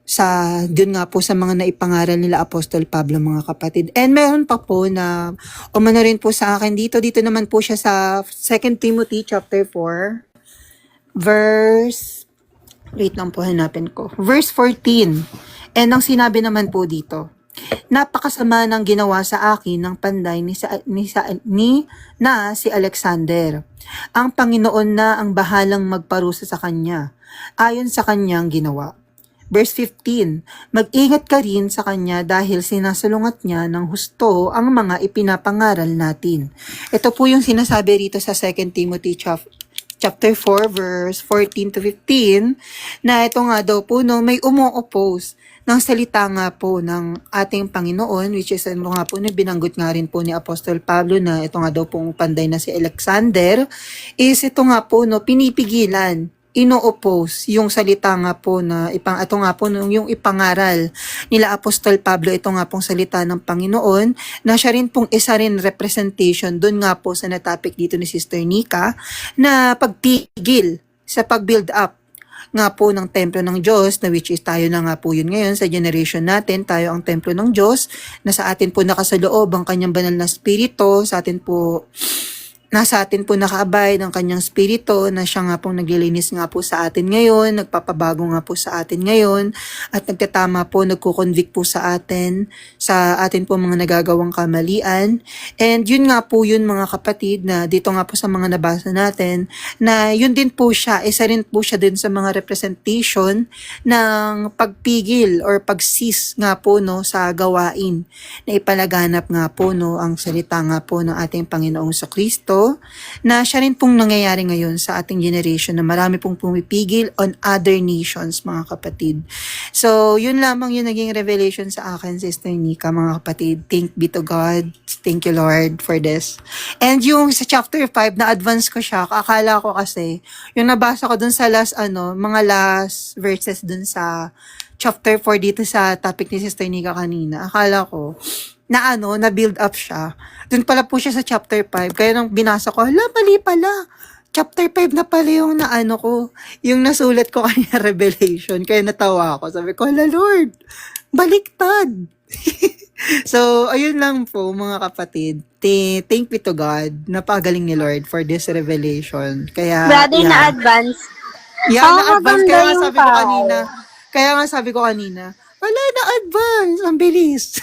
sa dun nga po sa mga naipangaral nila Apostol Pablo mga kapatid. And meron pa po na umano rin po sa akin dito naman po siya sa 2 Timothy chapter 4 verse wait lang po hanapin ko. Verse 14. And ang sinabi naman po dito, napakasama ng ginawa sa akin ng panday na si Alexander. Ang Panginoon na ang bahalang magparusa sa kanya, ayon sa kanyang ginawa. Verse 15, mag-ingat ka rin sa kanya dahil sinasalungat niya ng husto ang mga ipinapangaral natin. Ito po yung sinasabi rito sa 2 Timothy chapter 4 verse 14 to 15 na ito nga daw po no, may umo-oppose ng salita nga po ng ating Panginoon, which is ano nga po, binanggot nga rin po ni Apostol Pablo na ito nga daw pong panday na si Alexander, is ito nga po, no, pinipigilan, ino-oppose yung salita nga po na ito nga po yung ipangaral nila Apostol Pablo, ito nga pong salita ng Panginoon, na siya rin pong isa rin representation doon nga po sa natapik dito ni Sister Nika na pagpigil sa pag-build up nga po ng templo ng Diyos, na which is tayo na nga po yun ngayon sa generation natin, tayo ang templo ng Diyos, na sa atin po nakasaloob ang kanyang banal na spirito, sa atin po nasa atin po nakaabay ng kanyang spirito na siya nga pong naglilinis nga po sa atin ngayon, nagpapabago nga po sa atin ngayon, at nagtatama po, nagkukonvict po sa atin po mga nagagawang kamalian. And yun nga po yun mga kapatid, na dito nga po sa mga nabasa natin, na yun din po siya, isa rin po siya din sa mga representation ng pagpigil or pagsis nga po no, sa gawain na ipalaganap nga po no, ang salita nga po ng ating Panginoong Kristo, na siya rin pong nangyayari ngayon sa ating generation, na marami pong pumipigil on other nations mga kapatid. So yun lamang yung naging revelation sa akin, Sister Nika, mga kapatid. Thank be to God. Thank you Lord for this. And yung sa chapter 5 na advance ko siya, akala ko kasi yung nabasa ko dun sa mga last verses dun sa chapter 4 dito sa topic ni Sister Nika kanina, akala ko na build up siya. Doon pala po siya sa chapter 5. Kaya nung binasa ko, mali pala. Chapter 5 na pala yung yung nasulat ko kanya Revelation. Kaya natawa ako. Sabi ko, Lord, baliktad. So, ayun lang po mga kapatid. Thank be to God. Napagaling ni Lord for this revelation. Kaya,
Brother na advance.
Yeah,
Oo,
na-advance.
maganda yung
Kaya nga sabi ko kanina, wala na-advance. Ang bilis.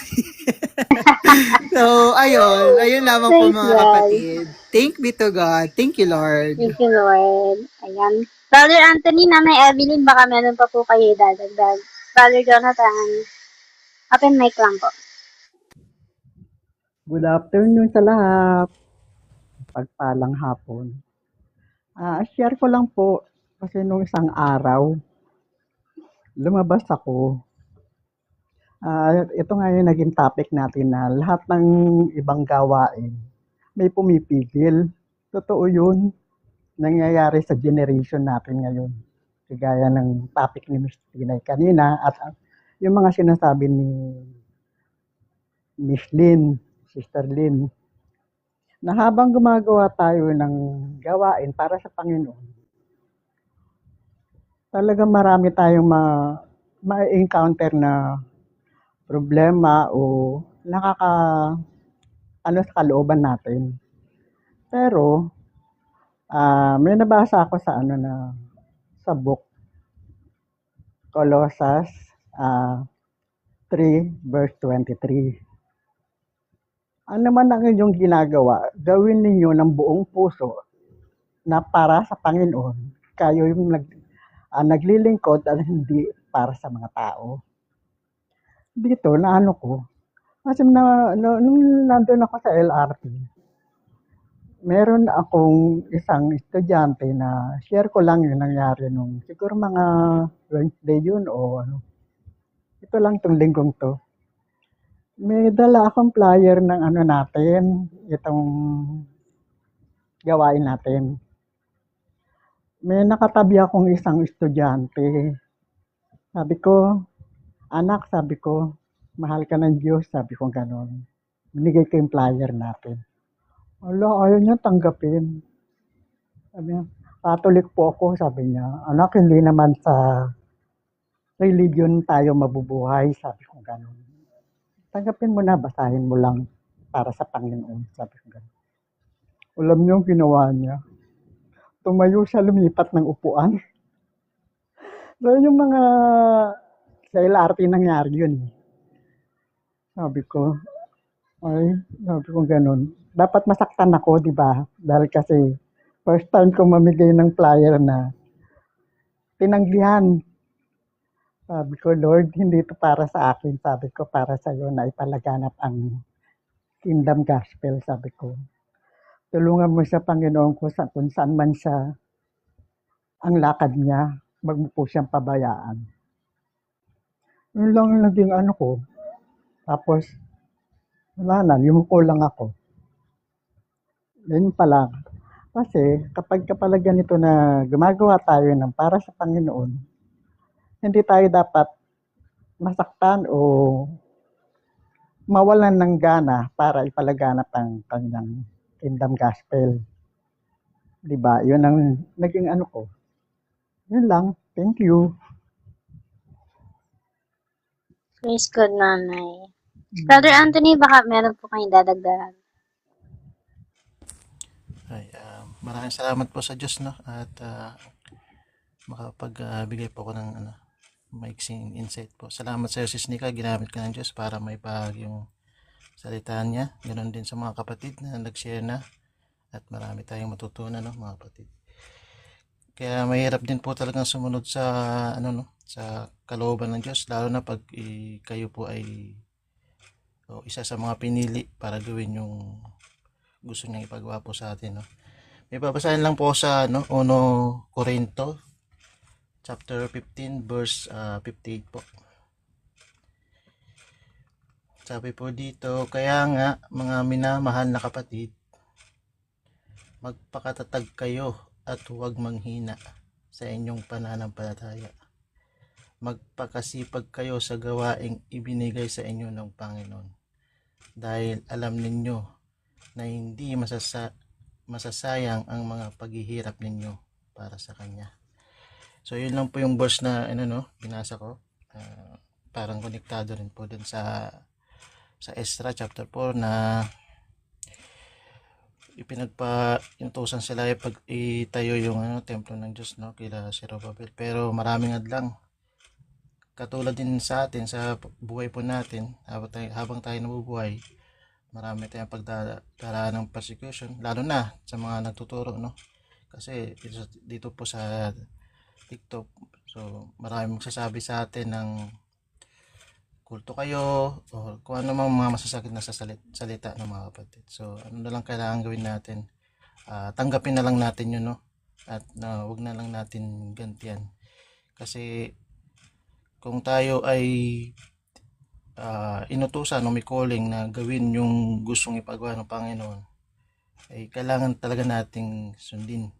So, ayun lamang po
Praise
mga
God.
kapatid. Thank be to God. Thank you, Lord.
Thank you, Lord. Ayan. Brother Anthony, Nanay Evelyn, baka meron pa po kayo dadagdag. Brother Jonathan, open mic lang po.
Good afternoon sa lahat. Pagpalang hapon. Share ko lang po kasi nung isang araw, lumabas ako. Ito nga yung naging topic natin na lahat ng ibang gawain may pumipigil. Totoo yun. Nangyayari sa generation natin ngayon. Kagaya ng topic ni Ms. Tinay kanina at yung mga sinasabi ni Miss Lynn, Sister Lynn, na habang gumagawa tayo ng gawain para sa Panginoon, talagang marami tayong ma-encounter na problema o sa kalooban natin. Pero, may nabasa ako sa book, Colossus 3 verse 23. Ano man ang inyong ginagawa, gawin ninyo ng buong puso na para sa Panginoon. Kayo yung naglilingkod at hindi para sa mga tao. Dito, kasi nung nandun ako sa LRT, meron akong isang estudyante na share ko lang yung nangyari nung siguro mga Wednesday yun o ito lang itong linggong to. May dala akong flyer ng natin, itong gawain natin. May nakatabi akong isang estudyante. Sabi ko, anak, mahal ka ng Diyos, sabi ko gano'n. Binigay ko yung flyer natin. Ayaw niya tanggapin. Sabi niya, Catholic po ako, sabi niya. Anak, hindi naman sa religion tayo mabubuhay, sabi ko gano'n. Tanggapin mo na, basahin mo lang para sa Panginoon, sabi ko gano'n. Alam niyo, ginawa niya. Tumayo siya, lumipat ng upuan. So, yung mga sa LRT nangyari yun. Sabi ko gano'n. Dapat masaktan ako, di ba? Dahil kasi first time ko mamigay ng flyer na tinanggihan. Sabi ko, Lord, hindi ito para sa akin. Sabi ko, para sa iyo na ipalaganap ang kingdom gospel, sabi ko. Tulungan mo siya, Panginoon ko, kung saan man siya ang lakad niya, wag mo po siyang pabayaan. Yun lang yung naging ko. Tapos, wala na, yumuko lang ako. Yun pala. Kasi, kapag ganito na gumagawa tayo ng para sa Panginoon, hindi tayo dapat masaktan o mawalan ng gana para ipalaganap ang kanyang kingdom gospel. Diba? Yun ang naging ko. Yun lang. Thank you.
Praise God, Nanay. Brother Anthony, baka meron po kayong dadagdagan.
Ay, maraming salamat po sa Diyos, no? At makapagbigay po ako ng maiksing insight po. Salamat sa iyo, Sis Nika. Ginamit ka ng Diyos para may yung salita niya. Ganon din sa mga kapatid na nag-share na. At marami tayong matutunan, no, mga kapatid. Kaya mahirap din po talagang sumunod sa sa kalooban ng Diyos, lalo na pag kayo po ay isa sa mga pinili para gawin yung gusto niyang ipagawa po sa atin, no. May babasahin lang po sa 1 Corinto chapter 15 verse 58 po. Sabi po dito, kaya nga mga minamahal na kapatid, magpakatatag kayo at huwag manghina sa inyong pananampalataya. Magpakasipag kayo sa gawaing ibinigay sa inyo ng Panginoon. Dahil alam ninyo na hindi masasayang ang mga paghihirap ninyo para sa Kanya. So yun lang po yung verse na binasa ko. Parang konektado rin po dun sa Ezra chapter 4 na inutusan sila pag itayo yung templo ng Diyos, no, kila Zerubbabel. Pero maraming adlang. Katulad din sa atin sa buhay po natin, habang tayo nabubuhay, marami tayong pagdaraan ng persecution, lalo na sa mga nagtuturo, no? Kasi dito po sa TikTok, so maraming magsasabi sa atin ng kulto kayo o kung ano mang mga masasakit na salita ng mga kapatid. So ano na lang kailangan gawin natin, tanggapin na lang natin yun, no? At wag na lang natin gantian. Kasi kung tayo ay inutusan o may calling na gawin yung gustong ipagawa ng Panginoon, ay kailangan talaga nating sundin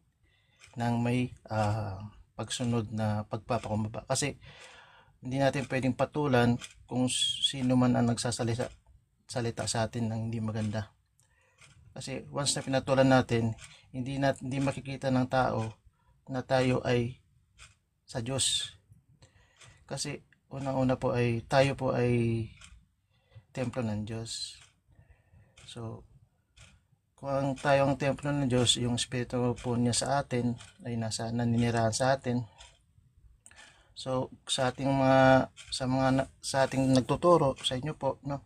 ng may pagsunod na pagpapakumbaba. Kasi hindi natin pwedeng patulan kung sino man ang nagsasalita sa atin ng hindi maganda. Kasi once na pinatulan natin, hindi makikita ng tao na tayo ay sa Diyos. Kasi unang-una po ay tayo po ay templo ng Diyos. So kung tayo ang templo ng Diyos, yung Espiritu po niya sa atin ay naninirahan sa atin. So sa ating sa ating nagtuturo sa inyo po, no.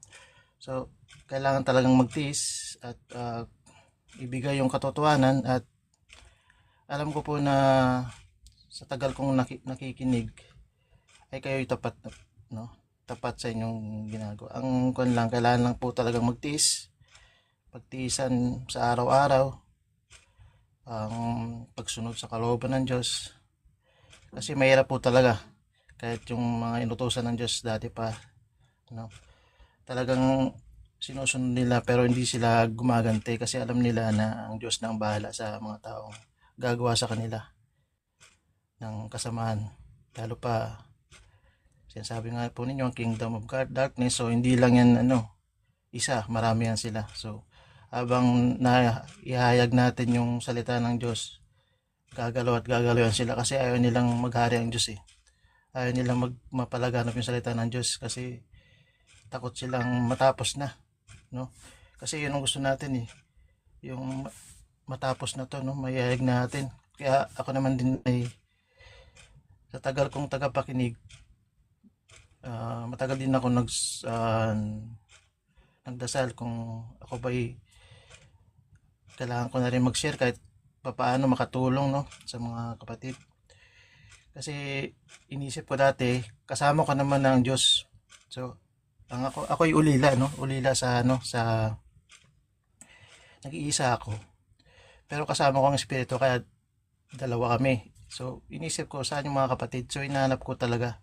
So kailangan talagang magtiis at ibigay yung katotohanan. At alam ko po na sa tagal kong nakikinig ay kayo'y tapat, no? Tapat sa inyong ginagawa. Ang kailangan lang po talagang magtiis. Pagtiisan sa araw-araw, ang pagsunod sa kalooban ng Diyos. Kasi mahirap po talaga. Kahit yung mga inutusan ng Diyos dati pa, no? Talagang sinusunod nila pero hindi sila gumagante kasi alam nila na ang Diyos na ang bahala sa mga taong gagawa sa kanila ng kasamaan. Lalo pa sinasabi nga po ninyo ang kingdom of darkness, so hindi lang yan isa, marami yan sila. So habang ihayag natin yung salita ng Diyos, gagalaw yan sila kasi ayaw nilang maghari ang Diyos, ayaw nilang mapalaganap yung salita ng Diyos kasi takot silang matapos na, no? Kasi yun ang gusto natin, yung matapos na to, no, mayayag natin. Kaya ako naman din ay sa tagal kong tagapakinig, matagal din ako nagdasal kung ako ba'y kailangan ko na rin mag-share kahit papaano makatulong, no, sa mga kapatid. Kasi inisip ko dati, kasama ko naman ng Diyos. So ako'y ulila, no, ulila sa sa nag-iisa ako. Pero kasama ko ang Espiritu, kaya dalawa kami. So inisip ko saan yung mga kapatid. So hinahanap ko talaga.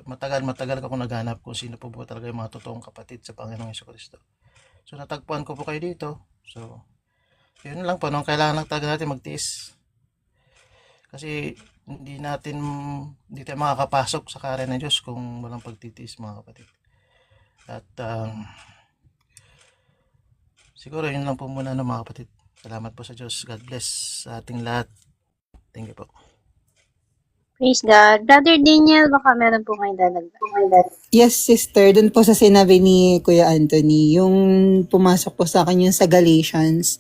Matagal ako naghanap kung sino po talaga yung mga totoong kapatid sa Panginoong Jesucristo. So natagpuan ko po kayo dito. So yun lang po, kailangan lang talaga natin magtiis. Kasi hindi tayo makakapasok sa kaharian ng Diyos kung walang pagtitiis, mga kapatid. At siguro yun lang po muna, mga kapatid. Salamat po sa Diyos. God bless sa ating lahat. Thank you po.
Praise God. Brother Daniel, baka meron po kayong dadagdag.
Yes, sister, dun po sa sinabi ni Kuya Anthony, yung pumasok po sa akin yung sa Galatians,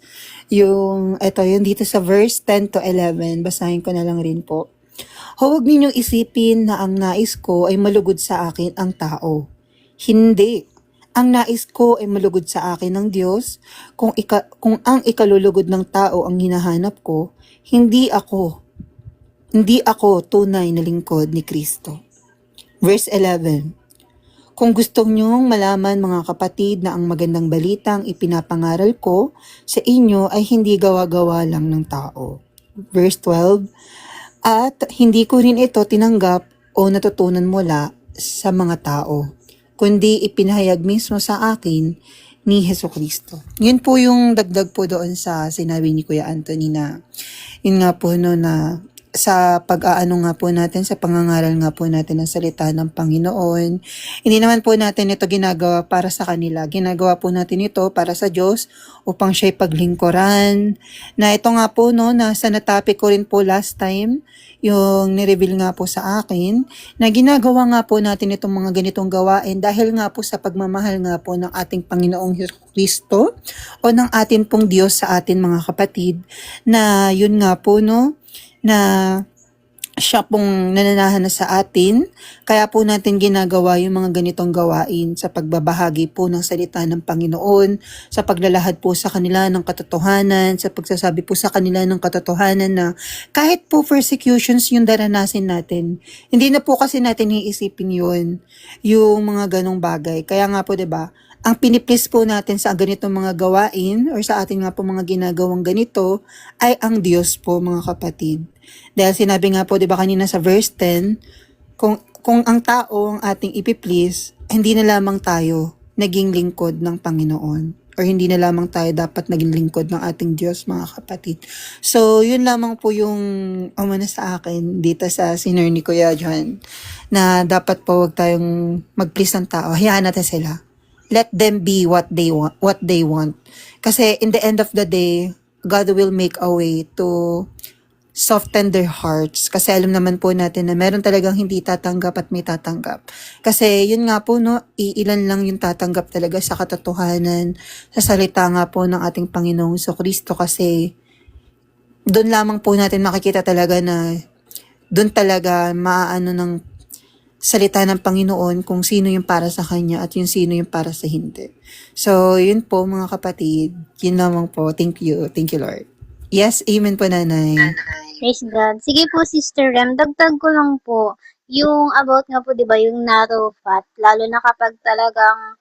yung dito sa verse 10 to 11, basahin ko na lang rin po. Huwag ninyong isipin na ang nais ko ay malugod sa akin ang tao. Hindi. Ang nais ko ay malugod sa akin ng Diyos. Kung ang ikalulugod ng tao ang hinahanap ko, hindi ako tunay na lingkod ni Kristo. Verse 11. Kung gusto nyong malaman mga kapatid na ang magandang balitang ipinapangaral ko sa inyo ay hindi gawa-gawa lang ng tao. Verse 12. At hindi ko rin ito tinanggap o natutunan mula sa mga tao, kundi ipinahayag mismo sa akin ni Hesukristo. Yun po yung dagdag po doon sa sinabi ni Kuya Anthony na yun nga po no na sa pag-aano nga po natin, sa pangangaral nga po natin ng salita ng Panginoon. Hindi naman po natin ito ginagawa para sa kanila. Ginagawa po natin ito para sa Diyos upang siya'y paglingkuran. Na ito nga po no, nasa na-topic ko rin po last time, yung nireveal nga po sa akin, na ginagawa nga po natin itong mga ganitong gawain dahil nga po sa pagmamahal nga po ng ating Panginoong Kristo o ng atin pong Diyos sa atin mga kapatid, na yun nga po no, na siya pong nananahan na sa atin, kaya po natin ginagawa yung mga ganitong gawain sa pagbabahagi po ng salita ng Panginoon, sa paglalahad po sa kanila ng katotohanan, sa pagsasabi po sa kanila ng katotohanan na kahit po persecutions yung daranasin natin, hindi na po kasi natin iisipin yun, yung mga ganong bagay. Kaya nga po 'di ba, ang piniplis po natin sa ganitong mga gawain or sa ating nga po mga ginagawang ganito ay ang Diyos po mga kapatid. Dahil sinabi nga po 'di ba kanina sa verse 10, kung ang tao ang ating ipiplease, hindi na lamang tayo naging lingkod ng Panginoon or hindi na lamang tayo dapat naging lingkod ng ating Diyos mga kapatid. So yun lamang po yung umana sa akin dito sa sinner ni Kuya John, na dapat po wag tayong mag-please ng tao, hayaan natin sila. Let them be what they want. Kasi in the end of the day, God will make a way to soften their hearts. Kasi alam naman po natin na meron talagang hindi tatanggap at may tatanggap. Kasi yun nga po no, iilan lang yung tatanggap talaga sa katotohanan, sa salita nga po ng ating Panginoong Kristo. Kasi doon lamang po natin makikita talaga na doon talaga maaano ng salita ng Panginoon kung sino yung para sa Kanya at yung sino yung para sa hindi. So, yun po mga kapatid. Yun lamang po. Thank you. Thank you, Lord. Yes, amen po, Nanay.
Praise God. Sige po, Sister Rem, dagdag ko lang po, yung about nga po, di ba, yung narrow path, lalo na kapag talagang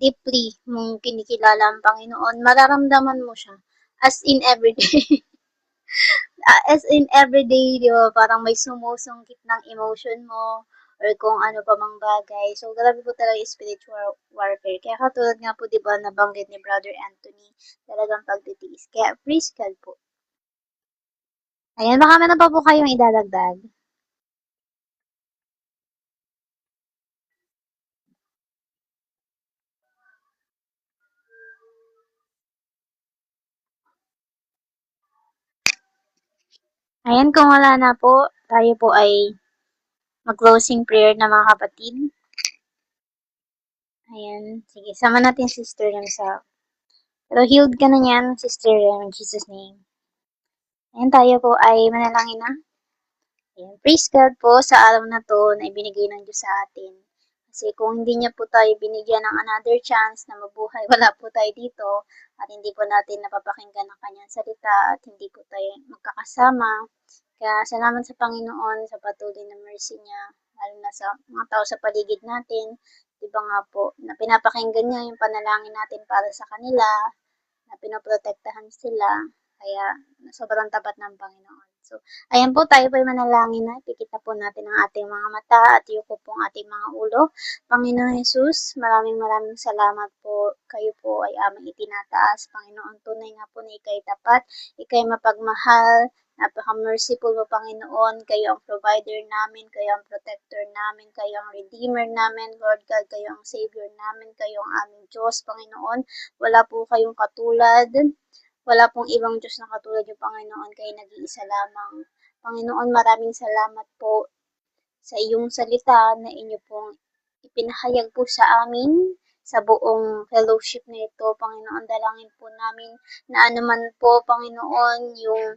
deeply mong kinikilala ang Panginoon, mararamdaman mo siya as in everyday. As in everyday, di ba, parang may sumusungkit ng emotion mo or kung ano pa mang bagay. So, grabe po talaga yung spiritual warfare. Kaya katulad nga po, di ba, nabanggit ni Brother Anthony, talagang pagtitiis. Kaya, praise God po. Ayan, baka meron pa po kayong idadagdag. Ayan, kung wala na po, tayo po ay mag-closing prayer na mga kapatid. Ayan, sige, sama natin Sister Rem sa... Pero healed ka na yan, Sister Rem, in Jesus' name. Ayan, tayo po ay manalangin na. Ayan, praise God po sa araw na to na ibinigay ng Diyos sa atin. Kasi kung hindi niya po tayo binigyan ng another chance na mabuhay, wala po tayo dito at hindi po natin napapakinggan ang kanyang salita at hindi po tayo magkakasama. Kaya salamat sa Panginoon sa patuloy na mercy niya, lalo na sa mga tao sa paligid natin. Diba nga po, na pinapakinggan niya yung panalangin natin para sa kanila, na pinoprotektahan sila. Kaya sobrang tapat ng Panginoon. So, ayan po, tayo po ay manalangin na. Ipikit na po natin ang ating mga mata at yuko po ang ating mga ulo. Panginoon Jesus, maraming salamat po. Kayo po ay aming itinataas. Panginoon, tunay nga po na ikay tapat, ikay mapagmahal, napaka-merciful mo, Panginoon. Kayo ang provider namin, kayo ang protector namin, kayo ang redeemer namin, Lord God, kayo ang savior namin, kayo ang aming Diyos, Panginoon. Wala po kayong katulad. Wala pong ibang Diyos na katulad yung Panginoon, kayo nag-iisa lamang. Panginoon, maraming salamat po sa iyong salita na inyo pong ipinahayag po sa amin sa buong fellowship na ito. Panginoon, dalangin po namin na anuman po, Panginoon, yung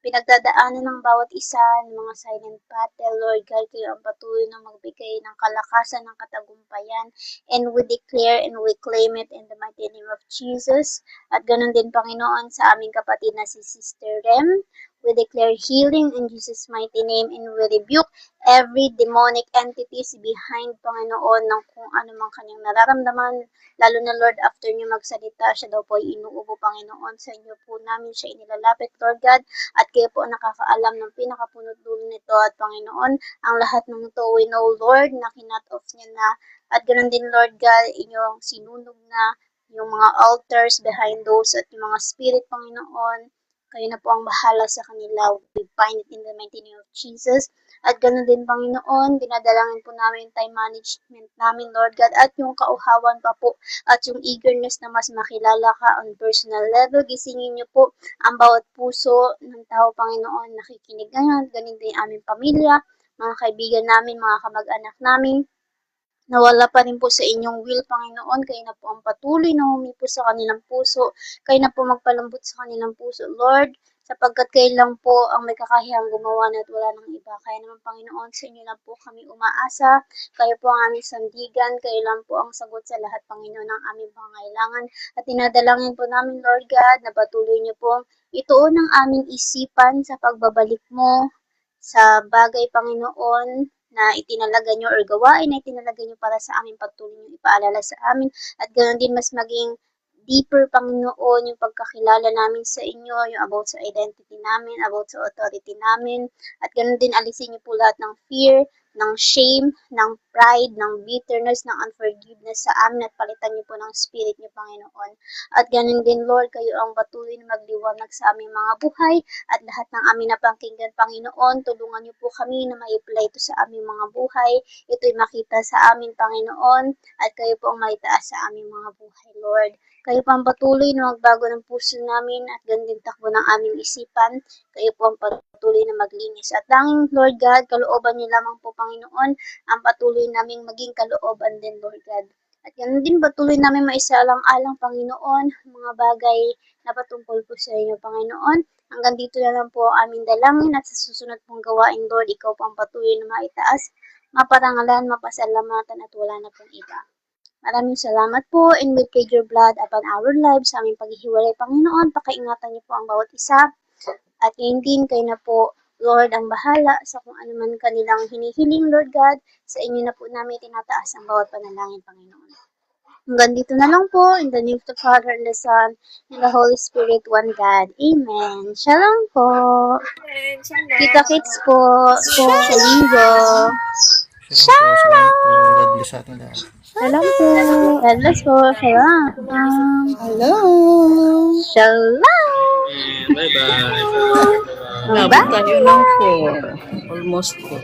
pinagdadaanan ng bawat isa ng mga silent battle, Lord God, kayo ang patuloy na magbigay ng kalakasan, ng katagumpayan, and we declare and we claim it in the mighty name of Jesus. At ganun din, Panginoon, sa aming kapatid na si Sister Rem, we declare healing in Jesus' mighty name, and we rebuke every demonic entities behind, Panginoon, ng kung ano mang kanyang nararamdaman, lalo na, Lord, after niyo magsalita, siya daw po ay inuubo, Panginoon, sa inyo po namin siya inilalapit, Lord God, at kayo po ang nakakaalam ng pinakapunot dulo nito, at Panginoon, ang lahat ng ito, we know, Lord, na kinut off niya na, at ganoon din, Lord God, inyong sinunog na yung mga altars behind those, at yung mga spirit, Panginoon, kayo na po ang bahala sa kanila. We bind it in the mighty name of Jesus. At ganoon din, Panginoon, dinadalangin po namin yung time management namin, Lord God, at yung kauhawan pa po, at yung eagerness na mas makilala ka on personal level. Gisingin niyo po ang bawat puso ng tao, Panginoon, nakikinig ngayon. Ganun din aming pamilya, mga kaibigan namin, mga kamag-anak namin. Nawala pa rin po sa inyong will, Panginoon. Kayo na po ang patuloy na humipo sa kanilang puso. Kayo na po magpalambot sa kanilang puso, Lord, sapagkat kayo lang po ang may kakayahang gumawa na at wala nang iba. Kaya naman, Panginoon, sa inyo lang po kami umaasa. Kayo po ang aming sandigan. Kayo lang po ang sagot sa lahat, Panginoon, ng aming pangailangan. At tinadalangin po namin, Lord God, na patuloy niyo po ituon ang aming isipan sa pagbabalik mo sa bagay, Panginoon, na itinalaga nyo or gawain na itinalaga nyo para sa amin, patuloy nyo ipaalala sa amin. At ganoon din mas maging deeper, Panginoon, yung pagkakilala namin sa inyo, yung about sa identity namin, about sa authority namin. At ganoon din alisin nyo po lahat ng fear, ng shame, ng pride, ng bitterness, ng unforgiveness sa amin at palitan niyo po ng spirit niyo, Panginoon. At ganun din, Lord, kayo ang patuloy na magliwanag sa aming mga buhay at lahat ng aming napakinggan, Panginoon, tulungan niyo po kami na ma-apply ito sa aming mga buhay. Ito'y makita sa amin, Panginoon, at kayo po ang maitaas sa aming mga buhay, Lord. Kayo po ang patuloy na magbago ng puso namin at ganun din takbo ng aming isipan. Kayo po ang patuloy na maglinis. At tanging, Lord God, kalooban niyo lamang po, Panginoon, ang patuloy naming maging kalooban din, Lord God. At yan din, patuloy namin maisalang-alang, Panginoon, mga bagay na patungkol po sa inyo, Panginoon. Hanggang dito na lang po ang aming dalangin at sa susunod pong gawain, Lord, ikaw po ang patuloy na maitaas, maparangalan, mapasalamatan at wala na pong iba. Maraming salamat po, and we plead your blood upon our lives sa aming paghihiwalay, Panginoon. Pakaingatan niyo po ang bawat isa. At yun din, kayo na po, Lord, ang bahala sa kung ano man kanilang hinihiling, Lord God. Sa inyo na po namin tinataas ang bawat panalangin, Panginoon. Hanggang dito na lang po, in the name of the Father, and the Son, and the Holy Spirit, one God. Amen. Shalom po. Kita-kits po sa linggo.
Salamat po. God bless sa ating lahat.
Shalom po. God bless po. Shalom.
Hello!
Shalom.
Nabot tayo ng 4. Almost 4.